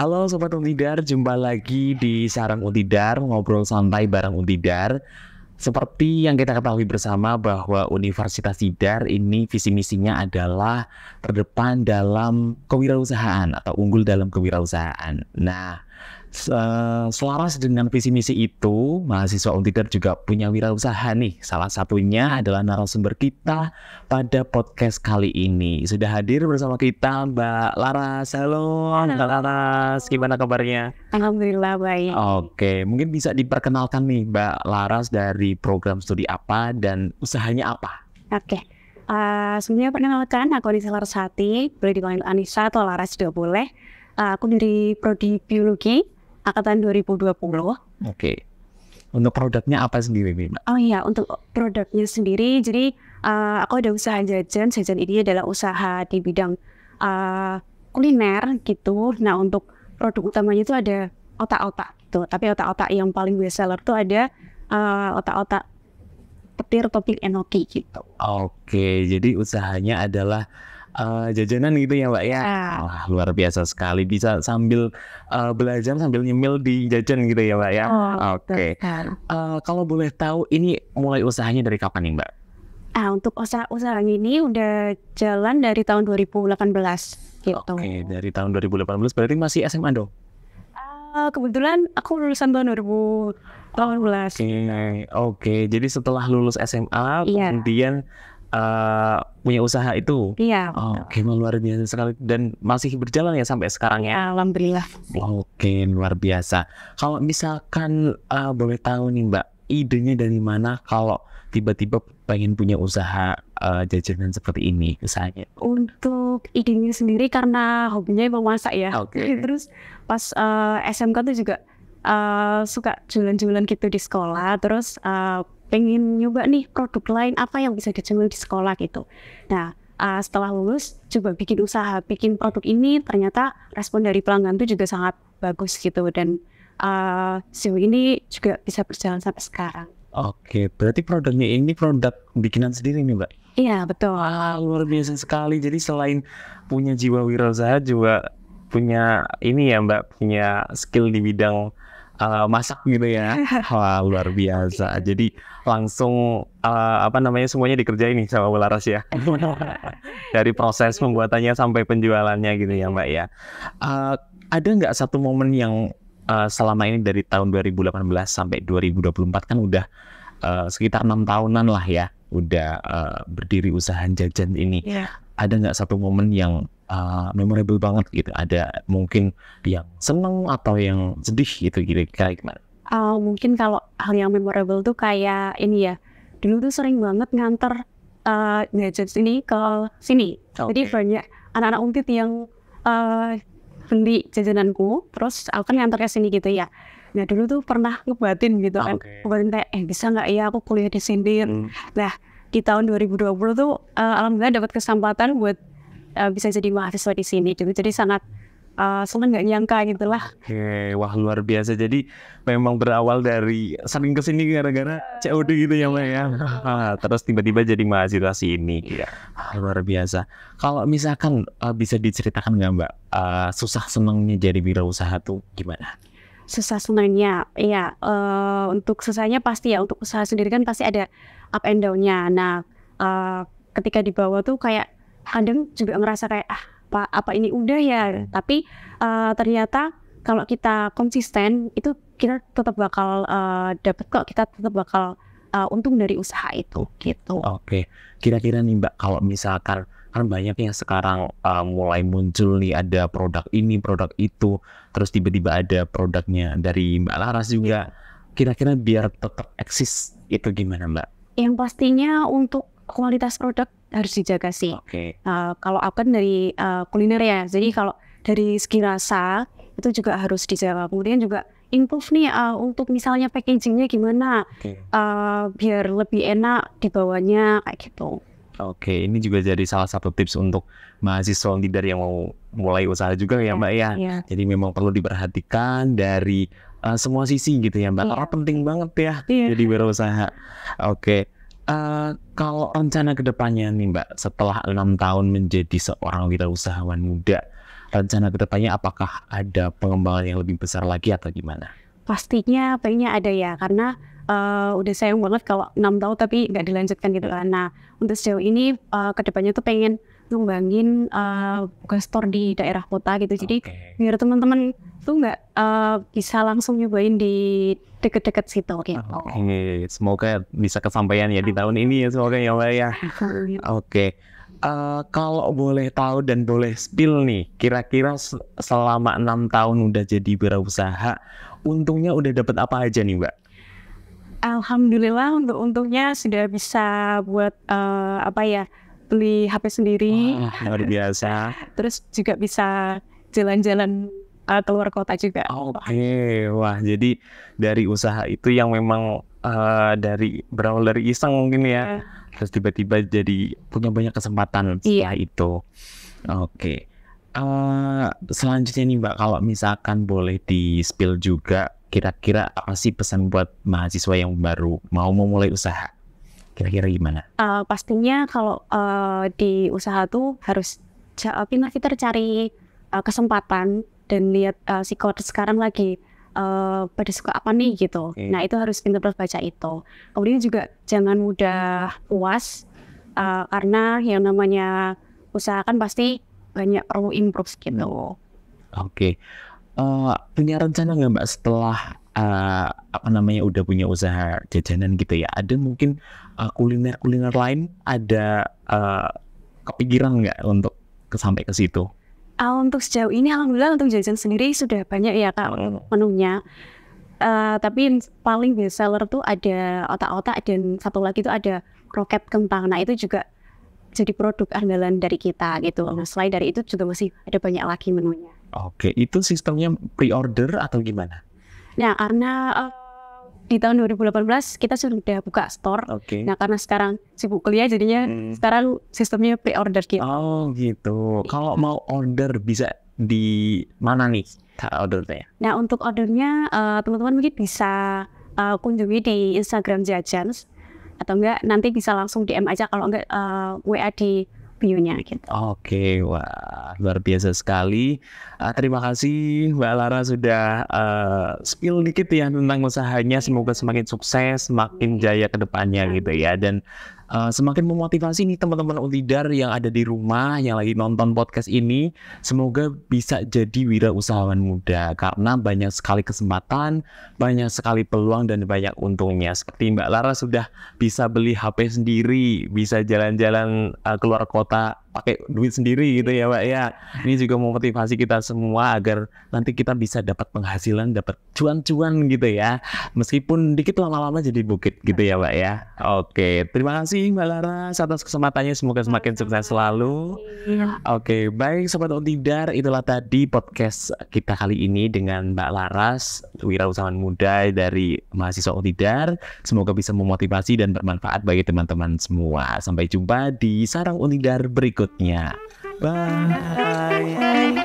Halo Sobat Untidar, jumpa lagi di Sarang Untidar, ngobrol santai bareng Untidar. Seperti yang kita ketahui bersama bahwa Universitas Tidar ini visi misinya adalah terdepan dalam kewirausahaan atau unggul dalam kewirausahaan. Nah, selaras dengan visi misi itu, mahasiswa Untidar juga punya wirausaha nih. Salah satunya adalah narasumber kita pada podcast kali ini. Sudah hadir bersama kita Mbak Laras. Halo Mbak Laras, gimana kabarnya? Alhamdulillah baik. Oke, mungkin bisa diperkenalkan nih Mbak Laras dari program studi apa dan usahanya apa? Oke. Sebenarnya perkenalkan, aku Anissa Larasati, boleh dipanggil Anissa atau Laras juga boleh. Aku dari Prodi Biologi angkatan 2020. Oke. Untuk produknya apa sendiri nih Mbak? Oh iya, untuk produknya sendiri, jadi aku ada usaha jajan. Jajan ini adalah usaha di bidang kuliner gitu. Nah, untuk produk utamanya itu ada otak-otak gitu. Tapi otak-otak yang paling best seller itu ada otak-otak petir topping enoki gitu. Oke, jadi usahanya adalah jajanan gitu ya Mbak ya? Wah, luar biasa sekali, bisa sambil belajar sambil nyemil di jajan gitu ya Mbak ya? Oke. Kalau boleh tahu ini mulai usahanya dari kapan nih Mbak? Untuk usaha ini udah jalan dari tahun 2018 gitu. Oke, dari tahun 2018 berarti masih SMA dong? Kebetulan aku lulusan tahun 2018. Oke, jadi setelah lulus SMA kemudian punya usaha itu. Iya. Oke, luar biasa sekali dan masih berjalan ya sampai sekarang ya. Alhamdulillah. Oke, luar biasa. Kalau misalkan boleh tahu nih Mbak, idenya dari mana kalau tiba-tiba pengen punya usaha jajanan seperti ini usahanya? Untuk idenya sendiri karena hobinya emang masak ya. Terus pas SMK tuh juga suka jualan-jualan gitu di sekolah. Terus pengen nyoba nih produk lain apa yang bisa dijual di sekolah gitu. Nah, setelah lulus coba bikin usaha, bikin produk ini, ternyata respon dari pelanggan tuh juga sangat bagus gitu. Dan sejauh ini juga bisa berjalan sampai sekarang. Oke, berarti produknya ini produk bikinan sendiri nih Mbak? Iya, betul. Luar biasa sekali. Jadi selain punya jiwa wirausaha juga punya ini ya Mbak, punya skill di bidang masak gitu ya. Wah, luar biasa. Jadi langsung semuanya dikerjain nih sama Mbak Laras ya. Dari proses pembuatannya sampai penjualannya gitu ya Mbak ya. Ada nggak satu momen yang selama ini dari tahun 2018 sampai 2024 kan udah sekitar 6 tahunan lah ya udah berdiri usaha jajan ini. Ada nggak satu momen yang memorable banget gitu? Ada mungkin yang seneng atau yang sedih gitu kira-kira gimana? Mungkin kalau hal yang memorable tuh kayak ini ya, dulu tuh sering banget nganter jajan sini ke sini. Jadi banyak anak-anak Untit yang beli jajananku, terus aku kan nganter ke sini gitu ya. Nah, dulu tuh pernah ngebatin gitu kan. Ngebatin kayak bisa nggak ya aku kuliah di sini. Nah, di tahun 2020 tuh alhamdulillah dapat kesempatan buat bisa jadi mahasiswa di sini. Jadi sangat seneng, nggak nyangka gitu lah. Oke, wah luar biasa. Jadi memang berawal dari sering kesini gara-gara COD gitu ya Mbak ya. Terus tiba-tiba jadi mahasiswa sini. Luar biasa. Kalau misalkan bisa diceritakan nggak Mbak, susah senangnya jadi wirausaha tuh gimana? Susah senangnya, ya untuk susahnya pasti ya, untuk usaha sendiri kan pasti ada up and down-nya. Nah, ketika di bawah tuh kayak kadang juga ngerasa kayak apa ini udah ya, tapi ternyata kalau kita konsisten itu kita tetap bakal dapat kok, kita tetap bakal untung dari usaha itu gitu. Oke, kira-kira nih Mbak, kalau misalkan kan banyak yang sekarang mulai muncul nih ada produk ini, produk itu, terus tiba-tiba ada produknya dari Mbak Laras juga. Kira-kira biar tetap eksis itu gimana Mbak? Yang pastinya untuk kualitas produk harus dijaga sih. Kalau aku kan dari kuliner ya, jadi kalau dari segi rasa itu juga harus dijaga. Kemudian juga improve nih untuk misalnya packagingnya gimana, biar lebih enak dibawanya kayak gitu. Oke, ini juga jadi salah satu tips untuk mahasiswa Untidar yang mau mulai usaha juga ya Mbak ya. Jadi memang perlu diperhatikan dari semua sisi gitu ya Mbak. Karena penting banget ya jadi wirausaha. Oke. Kalau rencana kedepannya nih Mbak, setelah 6 tahun menjadi seorang wirausahawan muda, rencana kedepannya apakah ada pengembangan yang lebih besar lagi atau gimana? Pastinya pengennya ada ya, karena udah sayang banget kalau 6 tahun tapi nggak dilanjutkan gitu kan. Nah, untuk sejauh ini kedepannya tuh pengen ngembangin buka store di daerah kota gitu. Jadi biar teman-teman tuh nggak bisa langsung nyobain di deket-deket situ gitu. Semoga bisa kesampaian ya di tahun ini ya, semoga ya Mbak ya. Oke. Kalau boleh tahu dan boleh spill nih, kira-kira selama 6 tahun udah jadi wirausaha, untungnya udah dapat apa aja nih Mbak? Alhamdulillah untuk untungnya sudah bisa buat beli HP sendiri. Wah, luar biasa. Terus juga bisa jalan-jalan keluar kota juga. Oke, wah jadi dari usaha itu yang memang berawal dari iseng mungkin ya. Terus tiba-tiba jadi punya banyak kesempatan setelah itu. Oke. Selanjutnya nih Mbak, kalau misalkan boleh di-spill juga, kira-kira apa sih pesan buat mahasiswa yang baru mau memulai usaha? Kira-kira gimana? Pastinya kalau di usaha tuh harus pintar-pintar cari kesempatan dan lihat psikotes sekarang lagi pada suka apa nih gitu. Nah itu harus pintar-pintar baca itu. Kemudian juga jangan mudah puas karena yang namanya usaha kan pasti banyak perlu improve gitu. Oke. Punya rencana nggak Mbak setelah udah punya usaha jajanan gitu ya? Ada mungkin kuliner lain, ada kepikiran nggak untuk sampai ke situ? Untuk sejauh ini alhamdulillah untuk jajan sendiri sudah banyak ya Kak menunya. Tapi paling best seller tuh ada otak-otak dan satu lagi tuh ada kroket kentang. Nah itu juga jadi produk andalan dari kita gitu. Nah selain dari itu juga masih ada banyak lagi menunya. Oke, itu sistemnya pre-order atau gimana? Nah karena di tahun 2018 kita sudah buka store. Nah karena sekarang sibuk kuliah jadinya sekarang sistemnya pre-order gitu. Oh gitu. Kalau mau order bisa di mana nih ordernya? Nah untuk ordernya teman-teman mungkin bisa kunjungi di Instagram Jajans, atau enggak nanti bisa langsung DM aja kalau enggak WA di bio-nya gitu. Oke, wah luar biasa sekali. Terima kasih Mbak Lara sudah spill dikit ya tentang usahanya. Semoga semakin sukses, semakin jaya ke depannya gitu ya. Dan semakin memotivasi nih teman-teman Untidar yang ada di rumah, yang lagi nonton podcast ini. Semoga bisa jadi wirausahawan muda karena banyak sekali kesempatan, banyak sekali peluang dan banyak untungnya. Seperti Mbak Lara sudah bisa beli HP sendiri, bisa jalan-jalan keluar kota pakai duit sendiri gitu ya Mbak ya. Ini juga memotivasi kita semua agar nanti kita bisa dapat penghasilan, dapat cuan-cuan gitu ya. Meskipun dikit lama-lama jadi bukit gitu ya Mbak ya. Oke, terima kasih Mbak Lara atas kesempatannya, semoga semakin sukses selalu. Oke, baik Sobat Untidar, itulah tadi podcast kita kali ini dengan Mbak Laras, wirausahawan muda dari mahasiswa Untidar. Semoga bisa memotivasi dan bermanfaat bagi teman-teman semua. Sampai jumpa di Sarang Untidar berikutnya. Bye.